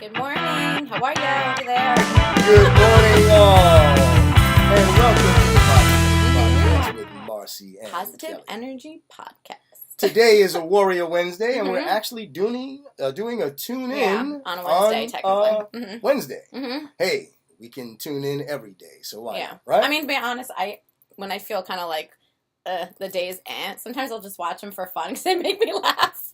Good morning. How are you over there? Good morning, all. And welcome to the podcast with Marcy and Positive Kelly. Energy Podcast. Today is a Warrior Wednesday, and we're actually doing a tune-in on a Wednesday, technically. Wednesday. Mm-hmm. Hey, we can tune in every day, so why Yeah. not, right? I mean, to be honest, when I feel kind of like the day's sometimes I'll just watch them for fun because they make me laugh.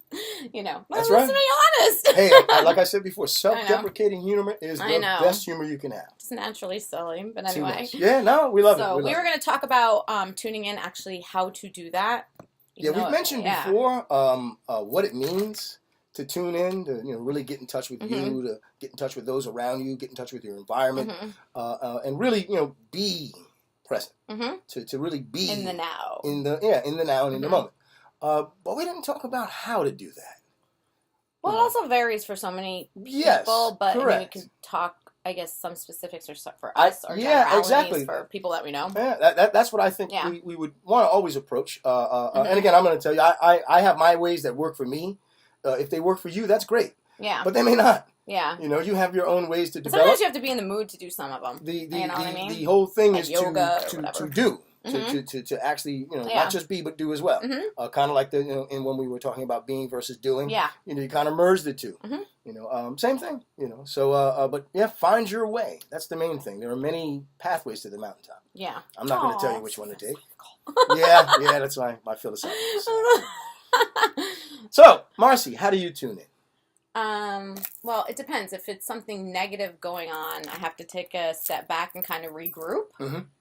But That's let's right. be honest. Hey, like I said before, self-deprecating humor is the best humor you can have. It's naturally silly, but anyway. Yeah, no, we love it. So we were going to talk about tuning in, actually, how to do that. We've mentioned before what it means to tune in, to really get in touch with you, to get in touch with those around you, get in touch with your environment, and really be present, to really be in the now, in the now and in the moment. But we didn't talk about how to do that. Well, it also varies for so many people. Yes, but correct. I mean, we can talk, I guess, some specifics or for us or generalities for people that we know. Yeah, that's what I think we would want to always approach. And again, I'm going to tell you, I have my ways that work for me. If they work for you, that's great. Yeah. But they may not. Yeah. You have your own ways to develop. Sometimes you have to be in the mood to do some of them. You know what I mean? The whole thing is yoga to do. To actually, not just be, but do as well. Kind of like in when we were talking about being versus doing. Yeah. You kind of merge the two. Same thing. So, but yeah, find your way. That's the main thing. There are many pathways to the mountaintop. Yeah. I'm not going to tell you which one to take. Yeah, that's my philosophy. So, Marcy, how do you tune in? Well, it depends. If it's something negative going on, I have to take a step back and kind of regroup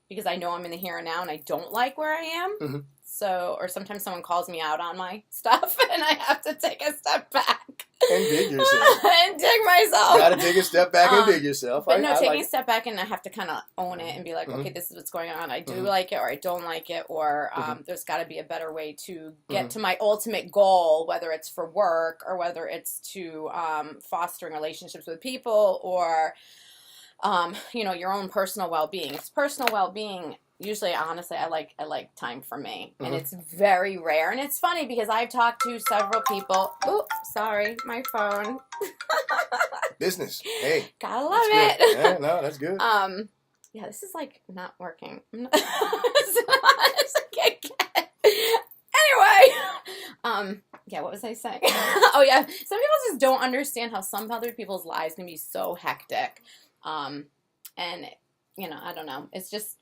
because I know I'm in the here and now and I don't like where I am. So, or sometimes someone calls me out on my stuff and I have to take a step back. And dig yourself. And dig myself. You gotta take a step back and dig yourself. But taking a step back and I have to kind of own it and be like, okay, this is what's going on. I do like it or I don't like it, or there's got to be a better way to get to my ultimate goal, whether it's for work or whether it's to fostering relationships with people or, your own personal well-being. It's personal well-being. Usually, honestly, I like time for me, and it's very rare. And it's funny because I've talked to several people. Oh, sorry, my phone. Business. Hey, gotta love it. Yeah, no, that's good. Yeah, this is like not working. Anyway, yeah, what was I saying? Oh yeah, some people just don't understand how some other people's lives can be so hectic, and I don't know. It's just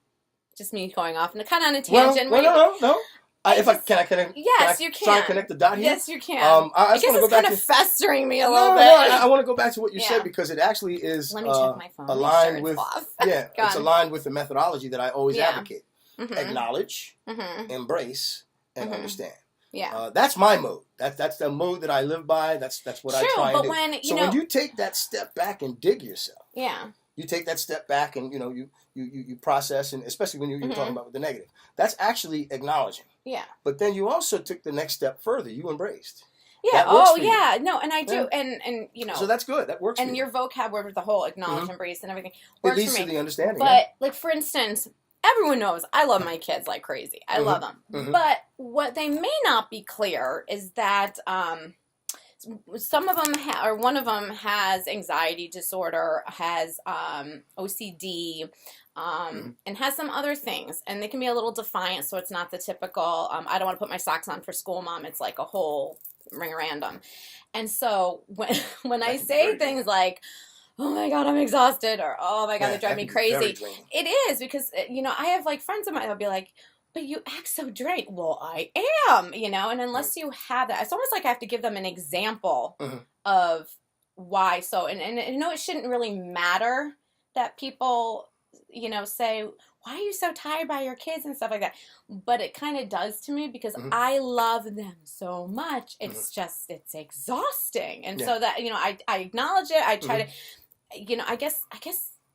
me going off and kind of on a tangent. No. Can I connect? Yes, you can. Try and connect the dot here. Yes, you can. I guess it's kind of festering me a little bit. I want to go back to what you said because it actually is Let me check my phone. aligned with it's aligned with the methodology that I always advocate. Acknowledge, embrace, and understand. Yeah, that's my mode. That's the mode that I live by. That's what I try and do. When you take that step back and dig yourself, you take that step back and you process, and especially when you're talking about the negative, that's actually acknowledging. Yeah. But then you also took the next step further. You embraced. Yeah. No, and I do, and So that's good. That works. And your vocab word with the whole acknowledge, embrace, and everything works it leads for me. to the understanding. But like for instance, everyone knows I love my kids like crazy. I love them. But what they may not be clear is that some of them or one of them has anxiety disorder, has OCD, and has some other things, and they can be a little defiant. So it's not the typical I don't want to put my socks on for school, mom. It's like a whole ring random. And so when I say things like, oh my God, I'm exhausted, or oh my God, they drive me crazy, it is because I have like friends of mine that'll be like, but you act so drained. Well, I am, and unless you have that, it's almost like I have to give them an example of why. So, and it shouldn't really matter that people, say, why are you so tired by your kids and stuff like that? But it kind of does to me because I love them so much. It's just, it's exhausting. And so that, I acknowledge it. I try to, I guess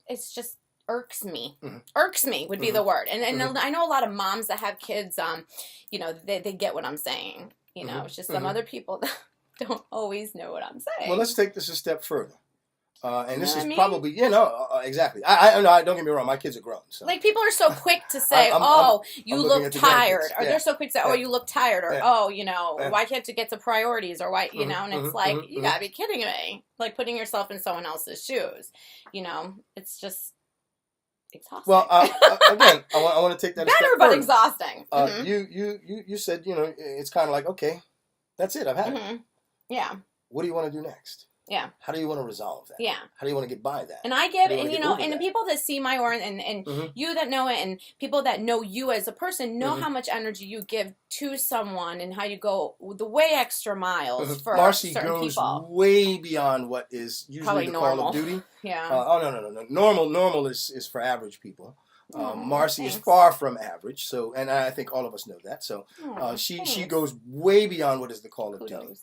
it's just, irks me. Irks me would be the word. And I know a lot of moms that have kids, they get what I'm saying. It's just some other people that don't always know what I'm saying. Well, let's take this a step further. And this is probably, exactly. I don't get me wrong. My kids are grown. So. Like, people are so quick to say, you look tired. Or they're so quick to say, you look tired. Or, why can't you get to priorities? Or why, and it's like, you gotta be kidding me. Like, putting yourself in someone else's shoes. It's just exhausting. Well, again, I want to take that a step better, but exhausting. You said, it's kind of like, okay, that's it. I've had it. Yeah. What do you want to do next? Yeah. How do you want to resolve that? Yeah. How do you want to get by that? And I get, and the people that see my aura and you that know it and people that know you as a person know how much energy you give to someone and how you go the way extra miles for Marcy certain goes people. way beyond what is usually probably the normal. call of duty. Yeah. No. Normal is for average people. Marcy is far from average, and I think all of us know that. So she goes way beyond what is the call of duty.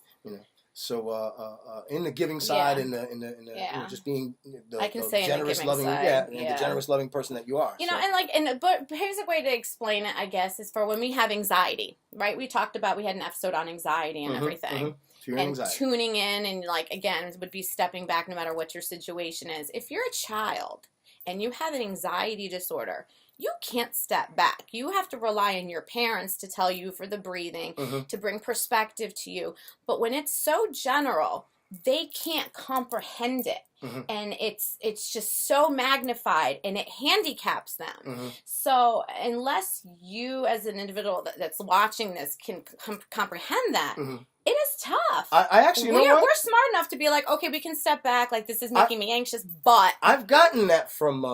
So in the giving side, in the just being the generous, loving, the generous, loving person that you are. But here's a way to explain it, I guess, is for when we have anxiety, right? We talked about, we had an episode on anxiety and everything. Tuning in and, like, again, would be stepping back no matter what your situation is. If you're a child and you have an anxiety disorder, you can't step back. You have to rely on your parents to tell you for the breathing, to bring perspective to you. But when it's so general, they can't comprehend it. And it's just so magnified and it handicaps them. So unless you as an individual that's watching this can comprehend that, it is tough. I actually, we're smart enough to be like, okay, we can step back. Like, this is making me anxious, but I've gotten that from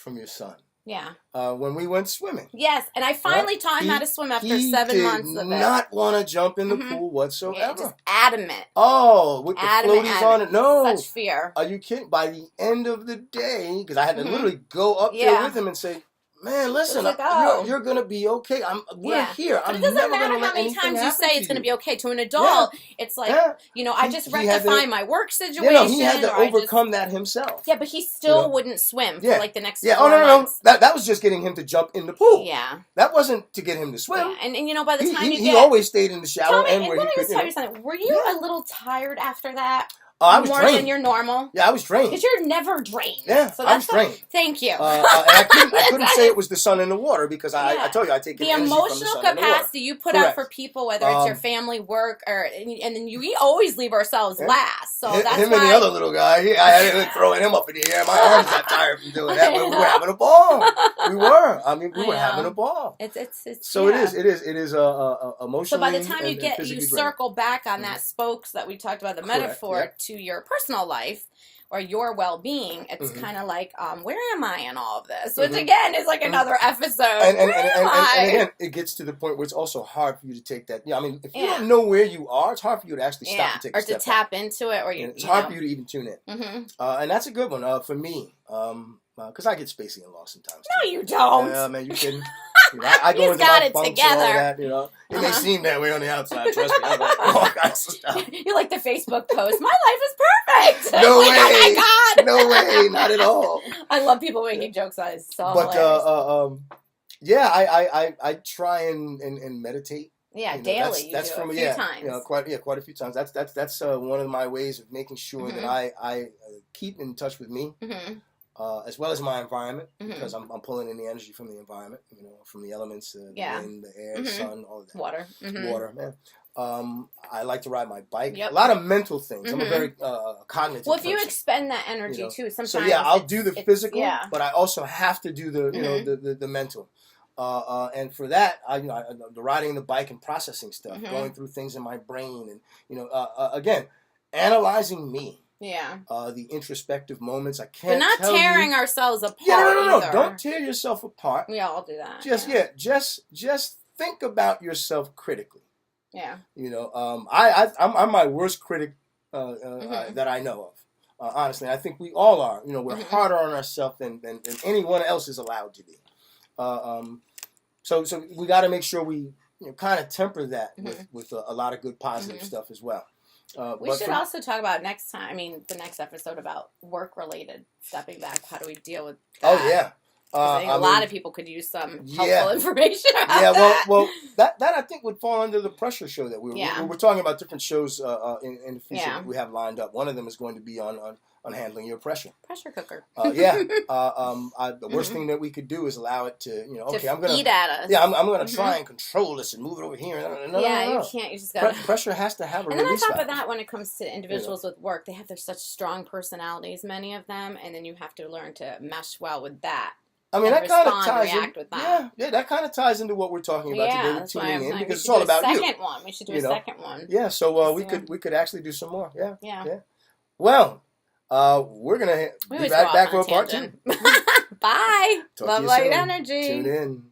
your son. Yeah. When we went swimming. Yes, and I finally taught him how to swim after 7 months of it. He did not want to jump in the pool whatsoever. Yeah, just adamant. Oh, with the floaties on it. No. Such fear. Are you kidding? By the end of the day, because I had to literally go up there with him and say, man, listen, you're going to be okay. We're here. But it doesn't matter how many times you say it's going to be okay. To an adult, it's like, I just rectify my work situation. He had to overcome that himself. Yeah, but he still wouldn't swim for like the next 4 months. That was just getting him to jump in the pool. Yeah. That wasn't to get him to swim. Yeah. And by the time he always stayed in the shallow end where he could. Were you a little tired after that? I was more drained. Than your normal? Yeah, I was drained. Because you're never drained. Yeah, so I was drained. Thank you. And I couldn't say it was the sun and the water because I told you I take the emotional capacity you put out for people, whether it's your family, work, and then we always leave ourselves last. So that's him and the other little guy. I had to throwing him up in the air. My arms got tired from doing that. We were having a ball. We were. I mean, we were having a ball. It's so it is emotionally. So by the time you circle back on that spokes that we talked about, the metaphor to your personal life or your well-being, it's kind of like, where am I in all of this? Which again is like another episode. And again, it gets to the point where it's also hard for you to take that. I mean, if you don't know where you are, it's hard for you to actually stop and take a step to tap into it, or it's hard for you to even tune in. And that's a good one for me. Because I get spacey and lost sometimes. No, you don't. Yeah, man, you kidding? I go into my bunks and all that, It may seem that way on the outside, trust me. I'm like, all kinds of stuff. You like the Facebook post, my life is perfect. No way. Oh my God. No way, not at all. I love people making jokes on it. It's so hilarious. I try and meditate. Yeah, daily. That's you from a few times. Quite a few times. That's one of my ways of making sure that I keep in touch with me. As well as my environment, because I'm pulling in the energy from the environment, from the elements, the wind, the air, the sun, all of that. Water. Water, man. I like to ride my bike. Yep. A lot of mental things. I'm a very cognitive Well, if you person. expend that energy too, sometimes. So I'll do the physical, but I also have to do the the mental. And for that, the riding the bike and processing stuff, going through things in my brain, and again, analyzing me. Yeah. The introspective moments. I can't. But not tearing ourselves apart. Yeah, no. Either. Don't tear yourself apart. We all do that. Just think about yourself critically. Yeah. I'm my worst critic that I know of. Honestly, I think we all are. We're harder on ourselves than anyone else is allowed to be. So we got to make sure we kind of temper that with a lot of good positive stuff as well. We should also talk about the next episode about work-related stepping back. How do we deal with that? Oh, yeah. I think a lot of people could use some helpful information about that. Well, that I think would fall under the pressure show that we're talking about different shows in the future that we have lined up. One of them is going to be on on handling your pressure. Pressure cooker. The worst thing that we could do is allow it to, I'm going to eat at us. Yeah, I'm going to try and control this and move it over here. No. You can't. You just got pressure has to have a And then on release top of valve. that, when it comes to individuals with work, they have such strong personalities, many of them, and then you have to learn to mesh well with that. I mean, that kind of ties with that. Yeah, that kind of ties into what we're talking about today with tuning in, because it's all about you. Second one. We should do a second one. Yeah, so we could actually do some more. Yeah. Well, we're gonna be back for a part 2. Bye. Talk Love to you light soon. energy. Tune in.